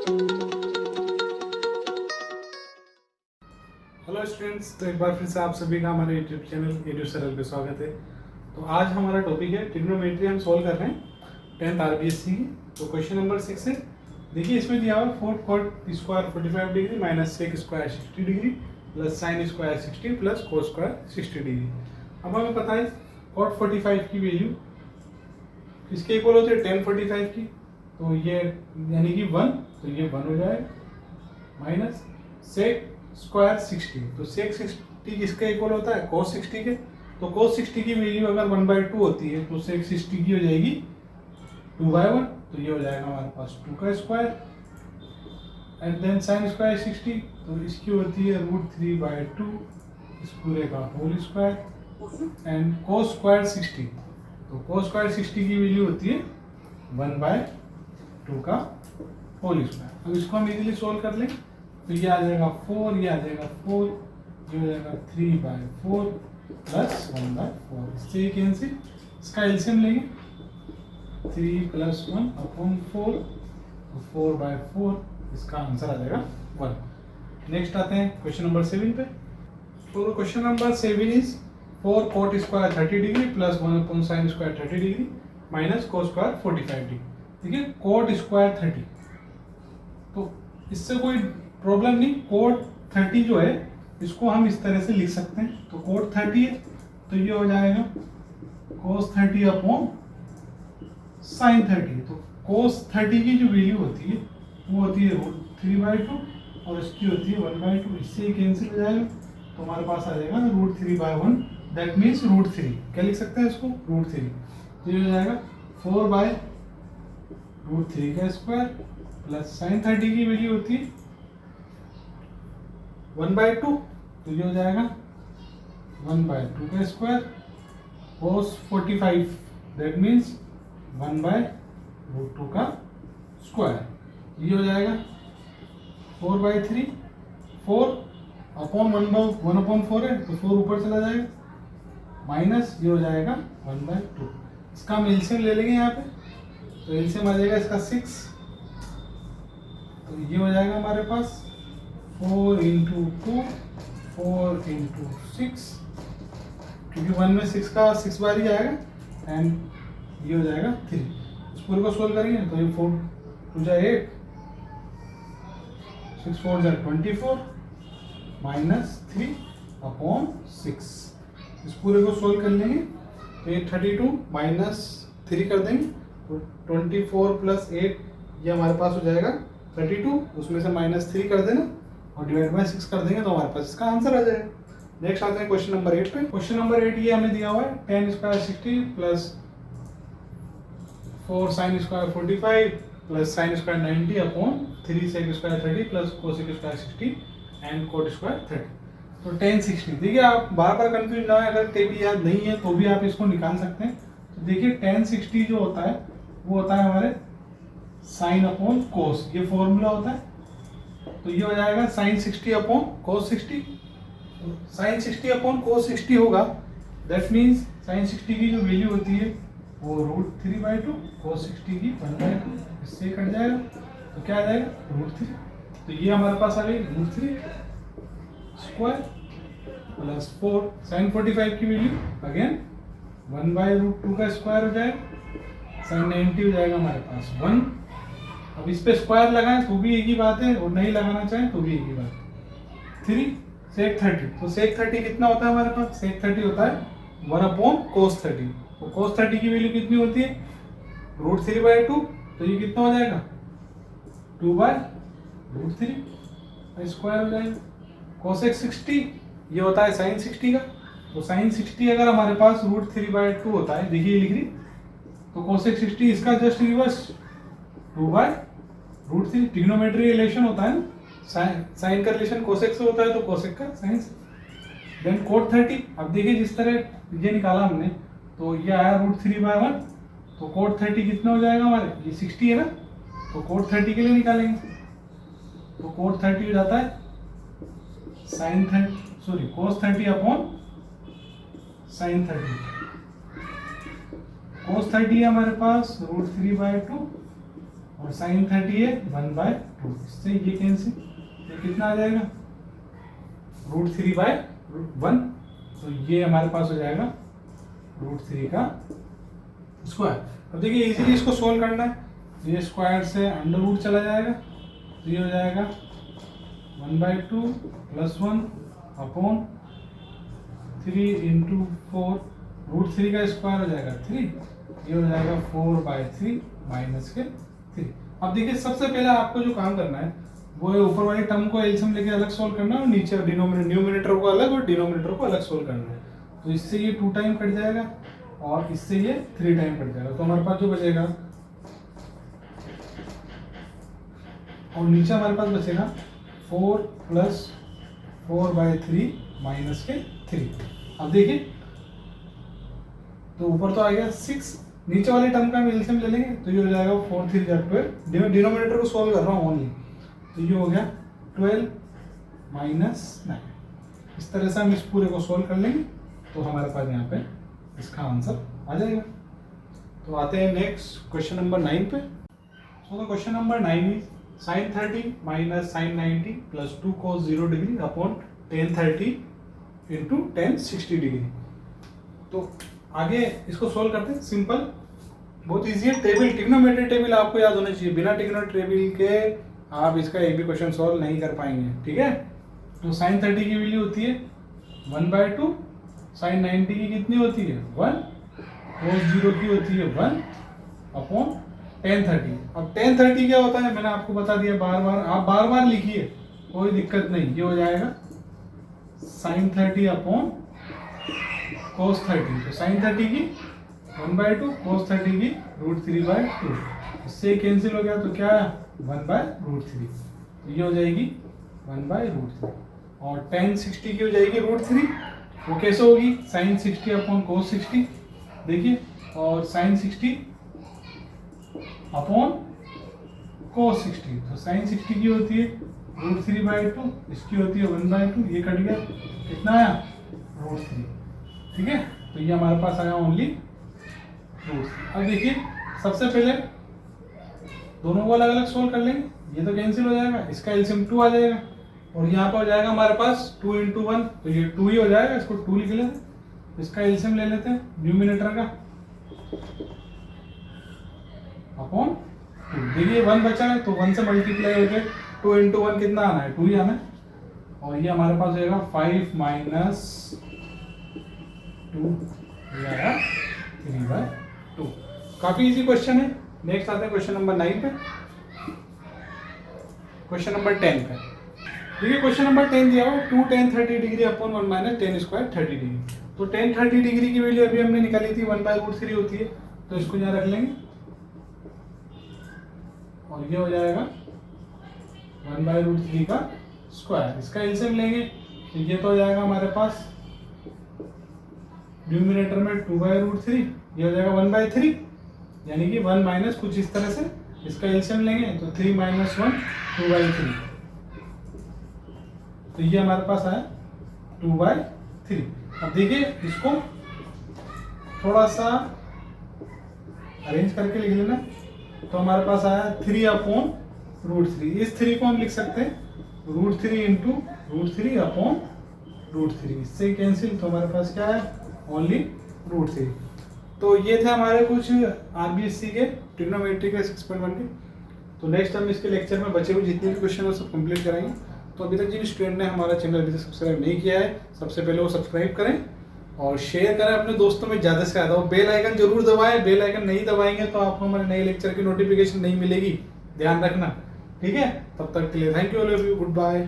Hello students, तो एक बार फिर से आप सभी का हमारे यूट्यूब चैनल एडू सरल पे स्वागत है। तो आज हमारा टॉपिक है ट्रिग्नोमेट्री। हम सॉल्व कर रहे हैं 10th आरबीएससी की। तो क्वेश्चन नंबर 6 है। देखिए इसमें दिया हुआ 4 cot square 45 degree minus sec square 60 degree plus sine square 60 plus cos square 60 degree. अब हमें पता है cot 45 की वैल्यू किसके इक्वल होती है, tan 45 की। तो ये यानी कि 1, तो ये 1 हो जाएगा माइनस सेक स्क्वायर 60। तो सेक 60 किसके इक्वल होता है, cos 60 के। तो cos 60 की वैल्यू अगर 1/2 होती है तो सेक 60 की हो जाएगी 2/1। तो ये हो जाएगा हमारे पास 2 का square. And then sine square 60, तो इसकी होती है √3/2 इस पूरे का whole square. And cos square 60, तो cos स्क्वायर 60 की वैल्यू होती है 1/2 का होल स्क्वायर। अब इसको हम इजीली सोल्व कर लें। तो ये आ जाएगा 4, ये आ जाएगा 4, ये हो जाएगा 3/4 प्लस 1/4। इससे ये कैंसिल, इसका एलसीएम लेंगे 3 + 1/4, तो 4/4, इसका आंसर आ जाएगा 1। नेक्स्ट आते हैं क्वेश्चन नंबर 7 पे। तो question number 7 is 4 cot square 30 degree plus 1/sin square 30 degree minus cos square 45 degree. देखिए cot स्क्वायर 30, तो इससे कोई प्रॉब्लम नहीं। cot 30 जो है इसको हम इस तरह से लिख सकते हैं। तो cot 30 है तो ये हो जाएगा cos 30 अपॉन sin 30। तो cos 30 की जो वैल्यू होती है वो होती है √3/2 और इसकी होती है 1/2। इससे ही कैंसिल हो जाएगा, तो हमारे पास आ जाएगा √3/1, दैट मीन्स √3। क्या लिख सकते हैं इसको, √3। तो ये हो जाएगा 4/√3 का स्क्वायर प्लस sin 30 की वैल्यू होती है 1/2, तो ये हो जाएगा 1/2 का स्क्वायर। cos 45 दैट मीन्स 1/√2 का स्क्वायर। ये हो जाएगा 4/3, 4 अपॉन 1/4 है तो 4 ऊपर चला जाएगा, माइनस ये हो जाएगा 1/2। इसका हम एलसीएम ले लेंगे यहाँ पे। तो एलसीएम आ जाएगा इसका 6, तो ये हो जाएगा हमारे पास 4 × 2 4 × 6, क्योंकि 1 में 6 का 6 बार ही आएगा। एंड ये हो जाएगा 3। इस पूरे को सोल्व करेंगे तो ये 4 × 2 = 8, 6 × 4 = 24 माइनस 3/6। इस पूरे को सोल्व कर लेंगे तो ये 32 माइनस 3 कर देंगे, तो 24 + 8 ये हमारे पास हो जाएगा 32। उसमें से -3 कर देना और /6 कर देंगे तो हमारे पास इसका आंसर आ जाएगा। नेक्स्ट आते हैं क्वेश्चन नंबर 8 पे। क्वेश्चन नंबर 8 ये हमें दिया हुआ है tan square 60 plus 4 sin square 45 plus sin square 90 upon 3 sec square 30 plus cos square 60 and cot square 30। तो tan 60, देखिए आप बार बार कंफ्यूज ना हो, अगर टेबल याद नहीं है तो भी आप इसको निकाल सकते हैं। तो देखिए tan 60 जो होता है वो होता है हमारे sin अपॉन cos, ये फॉर्मूला होता है। तो ये हो जाएगा sin 60 अपॉन cos 60। तो sin 60 अपॉन cos 60 होगा, दैट मीन्स sin 60 की जो वैल्यू होती है वो √3/2, cos 60 की 1/2, इससे कट जाएगा तो क्या आ जाएगा √3। तो ये हमारे पास आ गई √3 स्क्वायर प्लस 4 sin 45 की वैल्यू अगेन 1/√2 का स्क्वायर हो जाएगा। sin 90 हो जाएगा हमारे पास 1। अब इस पे स्क्वायर लगाएं तो भी एक ही बात है और नहीं लगाना चाहें तो भी एक ही बात है। 3 sec 30, तो sec 30 कितना होता है हमारे पास, sec 30 होता है 1/cos 30। तो cos 30 की वैल्यू कितनी होती है √3/2, तो ये कितना हो जाएगा 2/√3 स्क्वायर हो जाएगा। cosec 60 ये होता है sin 60 का। तो sin 60 अगर हमारे पास √3/2 होता है, देखिए लिख रही, तो cosec 60 इसका जस्ट रिवर्स 2/√3। ट्रिग्नोमेट्री रिलेशन होता है ना, साइन का रिलेशन कोसेक से होता है तो कोसेक का साइन से। देन cot 30, अब देखिए जिस तरह ये निकाला हमने तो ये आया √3/1, तो cot 30 कितना हो जाएगा हमारे, ये 60 है ना, तो cot 30 के लिए निकालेंगे तो cot 30 हो जाता है cos 30 अपॉन sin 30। cos 30 है हमारे पास √3/2 और साइन 30 है 1/2, इससे ये कैंसिल, ये कितना आ जाएगा √3/1, तो ये हमारे पास हो जाएगा √3 का स्क्वायर। अब देखिए इजीली इसको सोल्व करना है, तो ये स्क्वायर से अंडर रूट चला जाएगा, तो ये हो जाएगा 1/2 + 1 अपॉन 3 × 4, √3 का स्क्वायर हो जाएगा 3, ये हो जाएगा 4/3 माइनस के 3। अब देखिए सबसे पहले आपको जो काम करना है वो है ऊपर वाली टर्म को एलसीएम लेके अलग सोल्व करना है और नीचे न्यूमरेटर को अलग और डिनोमिनेटर को अलग सोल्व करना है। तो इससे ये 2 टाइम कट जाएगा और इससे ये 3 टाइम कट जाएगा, तो हमारे पास जो बचेगा और नीचे हमारे पास बचेगा 4 + 4/3 माइनस के 3। अब देखिए तो ऊपर तो आ गया 6, नीचे वाली टर्म का हम एलसीएम ले लेंगे, तो ये हो जाएगा 4 × 3 = 12, डिनोमिनेटर को सोल्व कर रहा हूँ ओनली, तो ये हो गया 12 - 9। इस तरह से हम इस पूरे को सोल्व कर लेंगे, तो हमारे पास यहाँ पे इसका आंसर आ जाएगा। तो आते हैं नेक्स्ट क्वेश्चन नंबर 9 पे। So the question number 9 is sin 30 - sin 90 + 2 cos 0 degree upon tan 30 × tan 60 degree. तो आगे इसको सोल्व करते हैं, सिंपल बहुत इजी है। टेबल ट्रिग्नोमेट्री टेबल आपको याद होना चाहिए, बिना ट्रिग्नोमेट्री टेबल के आप इसका एक भी क्वेश्चन सॉल्व नहीं कर पाएंगे, ठीक है। तो sin 30 की वैल्यू होती है 1/2, sin 90 की कितनी होती है 1, cos 0 की होती है 1 अपॉन tan 30। अब tan 30 क्या होता है मैंने आपको बता दिया, बार बार आप बार बार लिखिए, कोई दिक्कत नहीं। ये हो जाएगा sin 30 अपॉन cos 30, तो sin 30 की 1/2, cos 30 की √3/2, इससे कैंसिल हो गया, तो क्या है 1/√3, तो ये हो जाएगी 1/√3। और tan 60 की हो जाएगी √3, वो कैसे होगी sin 60 अपॉन cos 60, देखिए, और sin 60 अपॉन cos 60, तो sin 60 की होती है √3/2, इसकी होती है 1/2, ये कट गया, कितना आया √3, ठीक है। तो ये हमारे पास आया ओनली √3। अब देखिए सबसे पहले दोनों को अलग अलग सोल्व कर लेंगे, ये तो कैंसिल हो जाएगा, इसका एलसीएम 2 आ जाएगा और यहाँ पर हो जाएगा हमारे पास 2 × 1, तो ये 2 ही हो जाएगा, इसको 2 लिख लेते हैं। इसका एलसीएम ले लेते हैं न्यूमिनेटर का अपॉन 2, देखिए 1 बचा है तो 1 से मल्टीप्लाई होकर 2 × 1 कितना आना है 2 ही आना है, और ये हमारे पास हो जाएगा 5 - 2, ये आया 3/2। काफी इजी क्वेश्चन है। नेक्स्ट आते हैं क्वेश्चन नंबर 9 पे। क्वेश्चन नंबर 10 पे देखिए, क्वेश्चन नंबर 10 दिया हुआ 2 tan 30 degree upon 1 - tan square 30 degree. तो tan 30 डिग्री की वैल्यू अभी हमने निकाली थी 1/√3 होती है, तो इसको यहाँ रख लेंगे और ये हो जाएगा 1/√3 का स्क्वायर। इसका एलसीएम लेंगे तो ये तो हो जाएगा हमारे पास न्यूमिनेटर में 2/√3, ये हो जाएगा 1/3, यानी कि 1 माइनस कुछ इस तरह से। इसका एलसीएम लेंगे तो 3 - 1 2/3, तो ये हमारे पास आया 2/3। अब देखिए इसको थोड़ा सा अरेंज करके लिख लेना, तो हमारे पास आया 3/√3। इस 3 को हम लिख सकते हैं √3 × √3 अपॉन √3, इससे कैंसिल, तो हमारे पास क्या है ओनली √3। तो ये थे हमारे कुछ आरबीएससी के ट्रिग्नोमेट्री के 6.1 के। तो नेक्स्ट हम इसके लेक्चर में बचे हुए जितने भी क्वेश्चन है सब कंप्लीट कराएंगे। तो अभी तक जिन स्टूडेंट ने हमारा चैनल अभी तक सब्सक्राइब नहीं किया है, सबसे पहले वो सब्सक्राइब करें और शेयर करें अपने दोस्तों में ज़्यादा से ज़्यादा, और बेल आइकन जरूर दबाएं। बेल आइकन नहीं दबाएंगे तो आपको हमारे नए लेक्चर की नोटिफिकेशन नहीं मिलेगी, ध्यान रखना, ठीक है। तब तक के लिए thank you all of you, good bye.